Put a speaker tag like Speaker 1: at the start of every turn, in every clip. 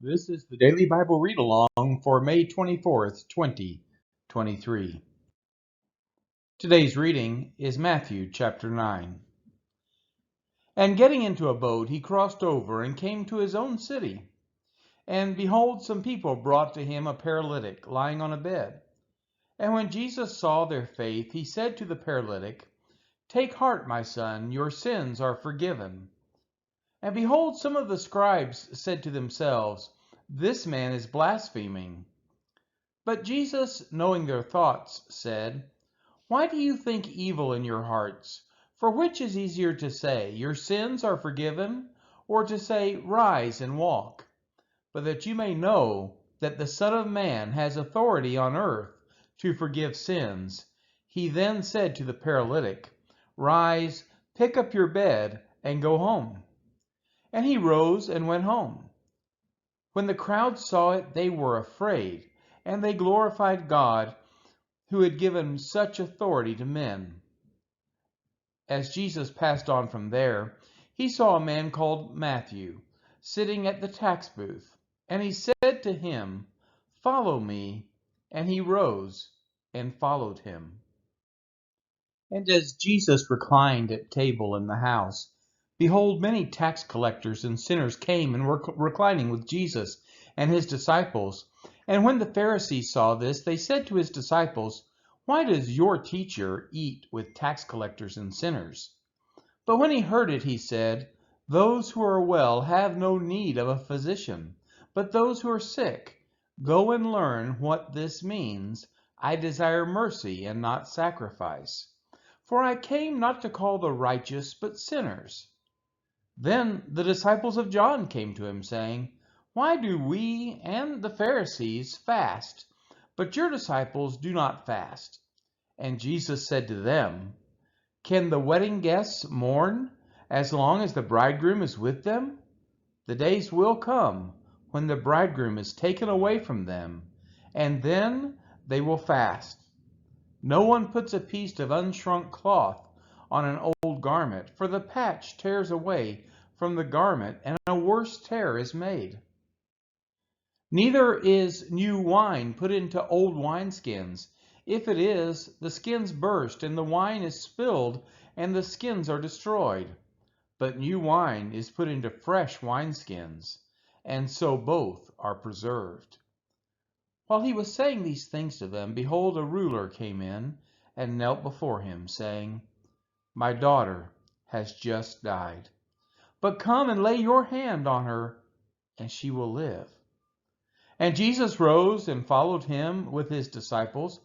Speaker 1: This is the Daily Bible Read Along for May 24th, 2023. Today's reading is Matthew chapter 9. And getting into a boat, he crossed over and came to his own city. And behold, some people brought to him a paralytic lying on a bed. And when Jesus saw their faith, he said to the paralytic, "Take heart, my son, your sins are forgiven." And behold, some of the scribes said to themselves, "This man is blaspheming." But Jesus, knowing their thoughts, said, "Why do you think evil in your hearts? For which is easier to say, 'Your sins are forgiven,' or to say, 'Rise and walk'? But that you may know that the Son of Man has authority on earth to forgive sins." He then said to the paralytic, "Rise, pick up your bed, and go home." And he rose and went home. When the crowd saw it, they were afraid, and they glorified God, who had given such authority to men. As Jesus passed on from there, he saw a man called Matthew sitting at the tax booth, and he said to him, "Follow me." And he rose and followed him. And as Jesus reclined at table in the house, behold, many tax collectors and sinners came and were reclining with Jesus and his disciples. And when the Pharisees saw this, they said to his disciples, "Why does your teacher eat with tax collectors and sinners?" But when he heard it, he said, "Those who are well have no need of a physician, but those who are sick. Go and learn what this means. I desire mercy and not sacrifice. For I came not to call the righteous, but sinners." Then the disciples of John came to him, saying, "Why do we and the Pharisees fast, but your disciples do not fast?" And Jesus said to them, "Can the wedding guests mourn as long as the bridegroom is with them? The days will come when the bridegroom is taken away from them, and then they will fast. No one puts a piece of unshrunk cloth on an old garment, for the patch tears away from the garment, and a worse tear is made. Neither is new wine put into old wineskins. If it is, the skins burst, and the wine is spilled, and the skins are destroyed. But new wine is put into fresh wineskins, and so both are preserved." While he was saying these things to them, behold, a ruler came in and knelt before him, saying, "My daughter has just died, but come and lay your hand on her, and she will live." And Jesus rose and followed him with his disciples.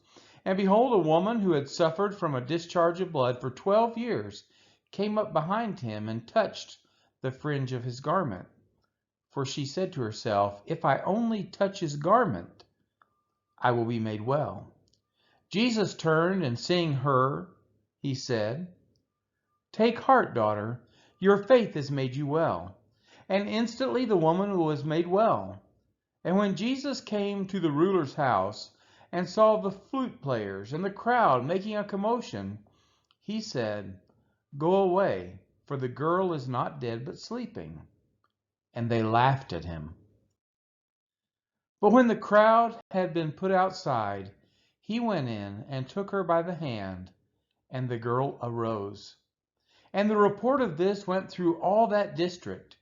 Speaker 1: And behold, a woman who had suffered from a discharge of blood for 12 years came up behind him and touched the fringe of his garment. For she said to herself, "If I only touch his garment, I will be made well." Jesus turned and seeing her, he said, "Take heart, daughter, your faith has made you well." And instantly the woman was made well. And when Jesus came to the ruler's house and saw the flute players and the crowd making a commotion, he said, "Go away, for the girl is not dead but sleeping." And they laughed at him. But when the crowd had been put outside, he went in and took her by the hand, and the girl arose. And the report of this went through all that district.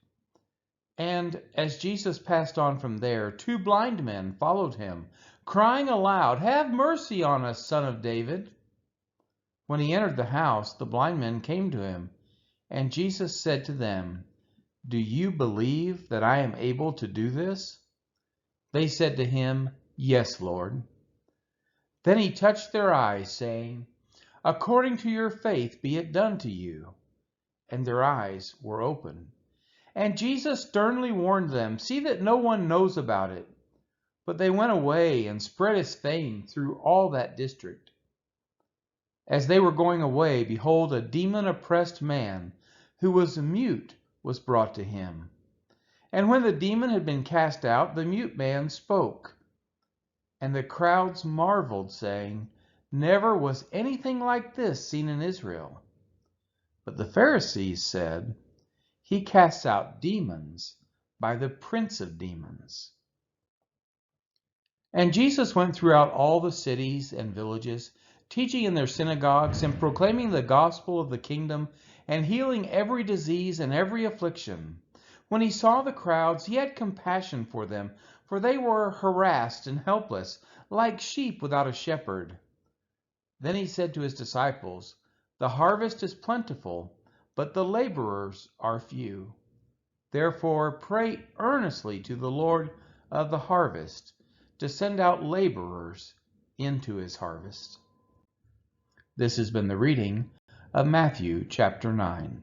Speaker 1: And as Jesus passed on from there, 2 blind men followed him, crying aloud, "Have mercy on us, Son of David." When he entered the house, the blind men came to him, and Jesus said to them, "Do you believe that I am able to do this?" They said to him, "Yes, Lord." Then he touched their eyes, saying, "According to your faith be it done to you." And their eyes were opened. And Jesus sternly warned them, "See that no one knows about it." But they went away and spread his fame through all that district. As they were going away, behold, a demon-oppressed man who was mute was brought to him. And when the demon had been cast out, the mute man spoke. And the crowds marveled, saying, "Never was anything like this seen in Israel." But the Pharisees said, "He casts out demons by the prince of demons. And Jesus went throughout all the cities and villages, teaching in their synagogues and proclaiming the gospel of the kingdom and healing every disease and every affliction. When he saw the crowds, he had compassion for them, for they were harassed and helpless, like sheep without a shepherd. Then he said to his disciples, "The harvest is plentiful, but the laborers are few. Therefore pray earnestly to the Lord of the harvest to send out laborers into his harvest." This has been the reading of Matthew chapter 9.